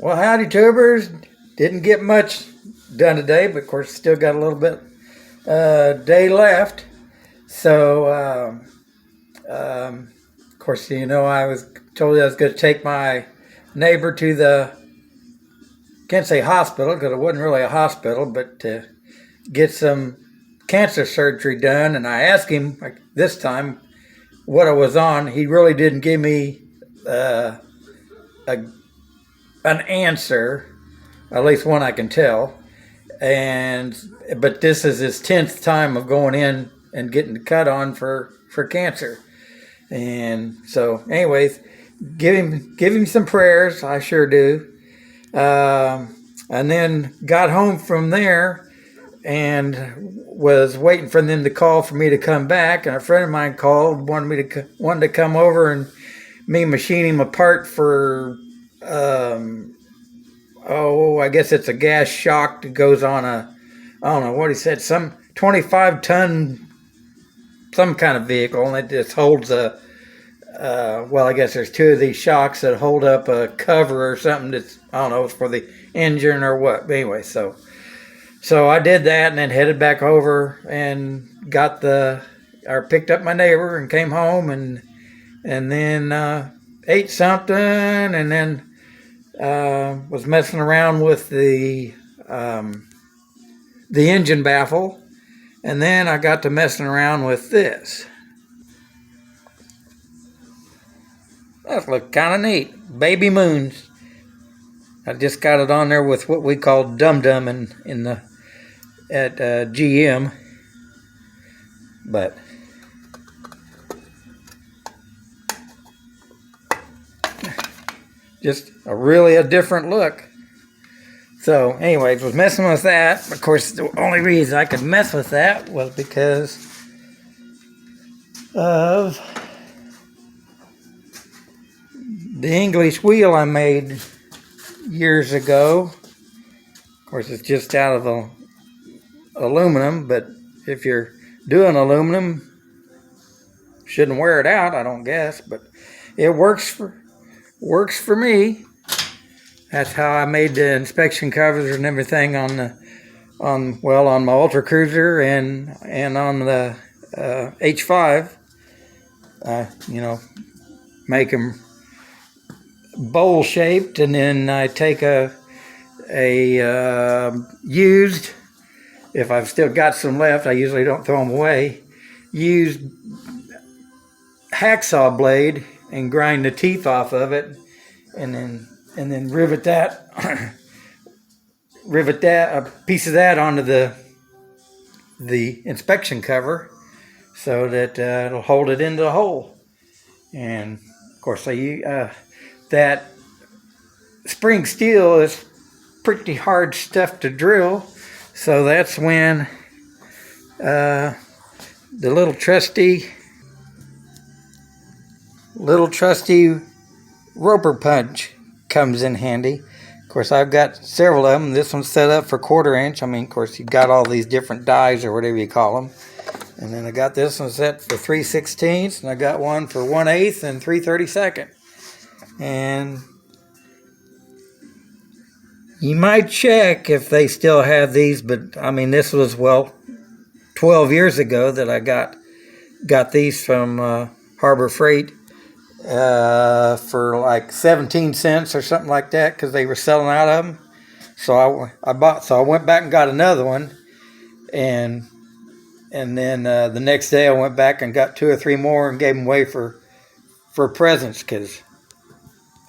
Well, howdy, tubers. Didn't get much done today, but of course, still got a little bit day left. So, of course, I was told I was going to take my neighbor to the, can't say hospital because it wasn't really a hospital, but to get some cancer surgery done. And I asked him this time what I was on. He really didn't give me an answer, at least one I can tell. But this is his 10th time of going in and getting the cut on for cancer. And so, anyways, give him some prayers. I sure do. And then got home from there and was waiting for them to call for me to come back. And a friend of mine called, wanted to come over and me machine him apart for I guess it's a gas shock that goes on I don't know what he said, some 25-ton, some kind of vehicle, and it just holds I guess there's two of these shocks that hold up a cover or something that's, I don't know, it's for the engine or what. But anyway, so I did that and then headed back over and picked up my neighbor and came home and then ate something and then was messing around with the engine baffle, and then I got to messing around with this. That looked kind of neat. Baby moons. I just got it on there with what we call Dum Dum at GM, but just a different look. So, anyways, was messing with that. Of course, the only reason I could mess with that was because of the English wheel I made years ago. Of course, it's just out of aluminum, but if you're doing aluminum, shouldn't wear it out, I don't guess, but it works for me. That's how I made the inspection covers and everything on my Ultra Cruiser and on the H5. Make them bowl shaped, and then I take a used, if I've still got some left, I usually don't throw them away, used hacksaw blade and grind the teeth off of it, and then rivet a piece of that onto the inspection cover so that it'll hold it into the hole. And of course, that spring steel is pretty hard stuff to drill, so that's when the little trusty roper punch comes in handy. Of course, I've got several of them. This one's set up for 1/4 inch. I mean, of course, you've got all these different dies or whatever you call them. And then I got this one set for 3/16, and I got one for 1/8 and 3/32. And you might check if they still have these, but I mean, this was 12 years ago that I got these from Harbor Freight for like 17 cents or something like that, because they were selling out of them. So I went back and got another one, and then the next day I went back and got 2 or 3 more and gave them away for presents, because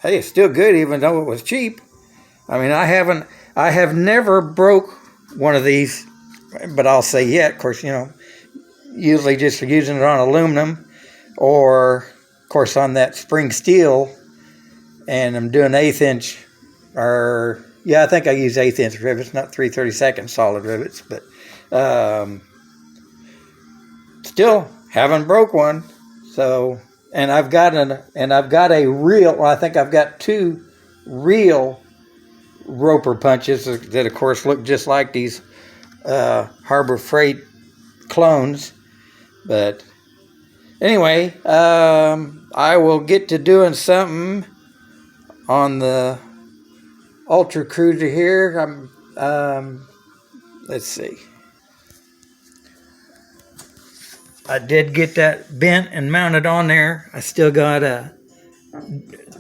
hey, it's still good even though it was cheap. I mean, I have never broke one of these, but I'll say yet. Of course, usually just using it on aluminum, or of course on that spring steel, and I'm doing 1/8 inch, I think I use 1/8 inch rivets, not 3/32 solid rivets, but still haven't broke one. So, and I've got a real, well, I think I've got 2 real roper punches that of course look just like these Harbor Freight clones. But anyway, I will get to doing something on the Ultra Cruiser here. Let's see. I did get that bent and mounted on there. I still got to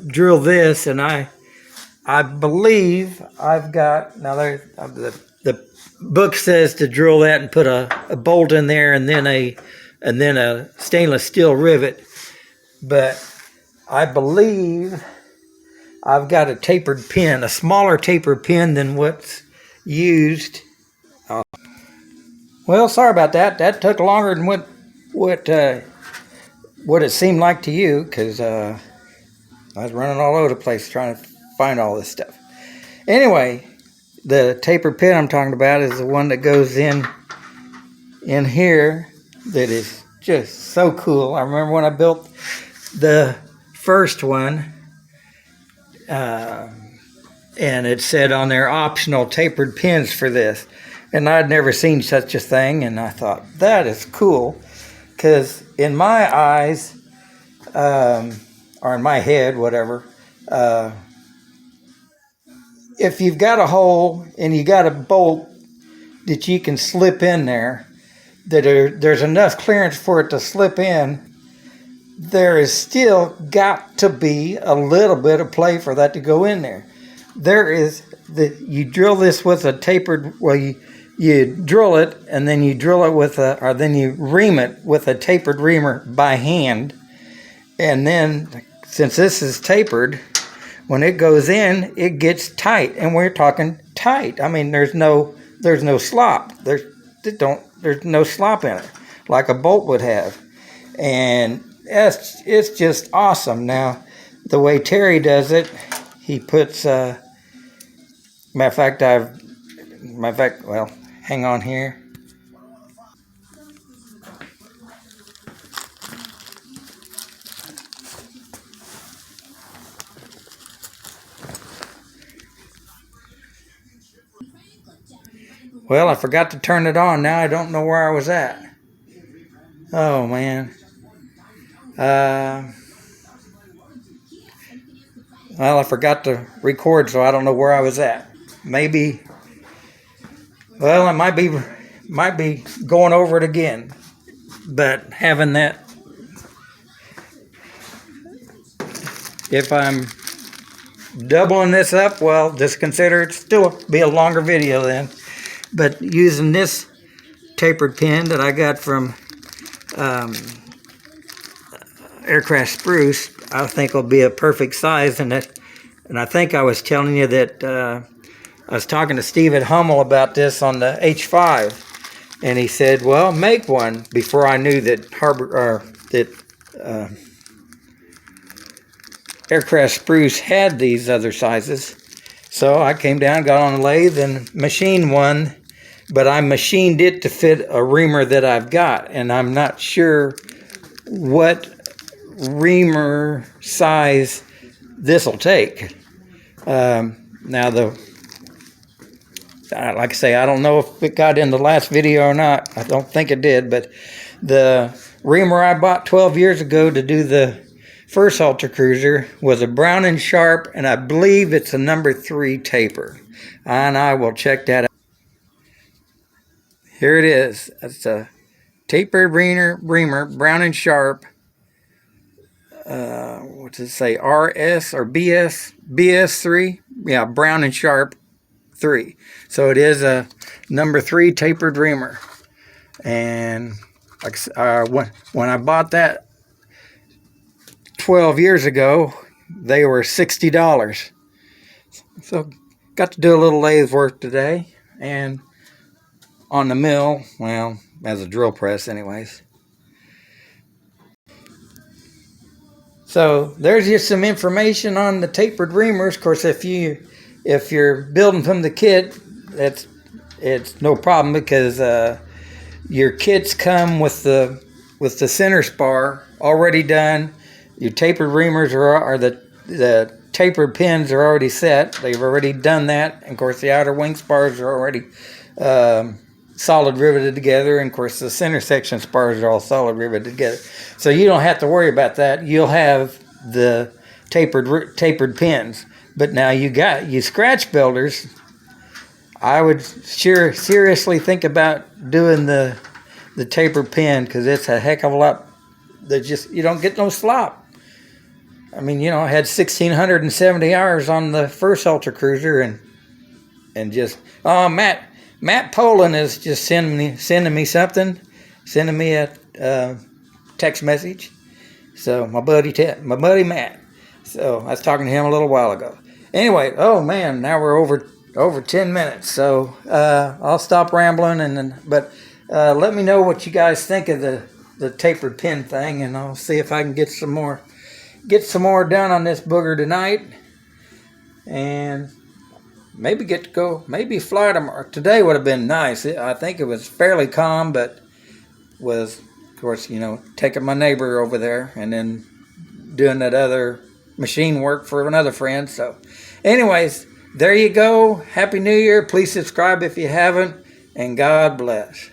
drill this, and I believe I've got, now the book says to drill that and put a bolt in there and then a stainless steel rivet, but I believe I've got a tapered pin, a smaller tapered pin than what's used. Well, sorry about that. That took longer than what it seemed like to you, because I was running all over the place trying to find all this stuff. Anyway, the tapered pin I'm talking about is the one that goes in here, that is just so cool. I remember when I built the first one, and it said on there optional tapered pins for this, and I'd never seen such a thing, and I thought, that is cool, because in my eyes, or in my head, whatever, if you've got a hole and you got a bolt that you can slip in there, there's enough clearance for it to slip in, there is still got to be a little bit of play for that to go in there. You drill this with a tapered, well, you drill it, and then you drill it then you ream it with a tapered reamer by hand, and then since this is tapered, when it goes in, it gets tight, and we're talking tight. I mean, there's no slop. There's no slop in it like a bolt would have, and it's just awesome. Now, the way Terry does it, he puts. Matter of fact, well, hang on here. Well, I forgot to turn it on. Now I don't know where I was at. Oh, man. Well, I forgot to record, so I don't know where I was at. Maybe, well, I might be going over it again. But having that, if I'm doubling this up, well, just consider it still be a longer video then. But using this tapered pin that I got from Aircraft Spruce, I think will be a perfect size. And I think I was telling you that I was talking to Steve at Hummel about this on the H5, and he said, "Well, make one." Before I knew that Aircraft Spruce had these other sizes, so I came down, got on the lathe, and machined one. But I machined it to fit a reamer that I've got, and I'm not sure what reamer size this will take. Now, like I say, I don't know if it got in the last video or not. I don't think it did, but the reamer I bought 12 years ago to do the first Ultra Cruiser was a Brown & Sharp, and I believe it's a number 3 taper. And I will check that out. Here it is. It's a tapered reamer, Brown & Sharp. What does it say? RS or BS? BS3? Yeah, Brown & Sharp 3. So it is a number 3 tapered reamer. And when I bought that 12 years ago, they were $60. So got to do a little lathe work today. And on the mill, well, as a drill press anyways. So there's just some information on the tapered reamers. Of course, if you're building from the kit, it's no problem, because your kits come with the center spar already done. Your tapered reamers are the tapered pins are already set. They've already done that. And of course, the outer wing spars are already solid riveted together, and of course the center section spars are all solid riveted together, so you don't have to worry about that. You'll have the tapered pins, But now you scratch builders. I would seriously think about doing the taper pin, because it's a heck of a lot. You don't get no slop. I mean, I had 1,670 hours on the first Ultra Cruiser, and just Matt Poland is just sending me something, sending me a text message. So my buddy Matt. So I was talking to him a little while ago. Anyway, oh man, now we're over 10 minutes. So I'll stop rambling, but let me know what you guys think of the tapered pin thing, and I'll see if I can get some more done on this booger tonight, and maybe maybe fly tomorrow. Today would have been nice. I think it was fairly calm, but was, of course, taking my neighbor over there and then doing that other machine work for another friend. So anyways, there you go. Happy New Year. Please subscribe if you haven't, and God bless.